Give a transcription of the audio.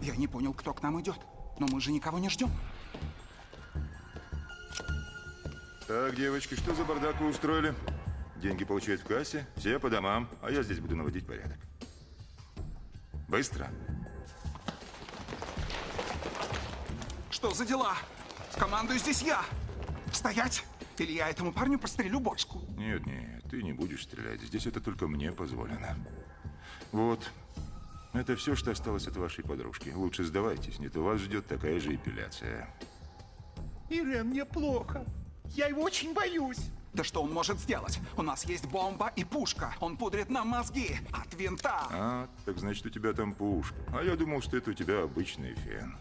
Я не понял, кто к нам идет. Но мы же никого не ждем. Так, девочки, что за бардак вы устроили? Деньги получают в кассе, все по домам, а я здесь буду наводить порядок. Быстро. Что за дела? Командую здесь я. Стоять! Или я этому парню прострелю бошку. Нет, нет, ты не будешь стрелять. Здесь это только мне позволено. Вот. Это все, что осталось от вашей подружки. Лучше сдавайтесь, не то вас ждет такая же эпиляция. Ирен, мне плохо. Я его очень боюсь. Да что он может сделать? У нас есть бомба и пушка. Он пудрит нам мозги от винта. А, так значит, у тебя там пушка. А я думал, что это у тебя обычный фен.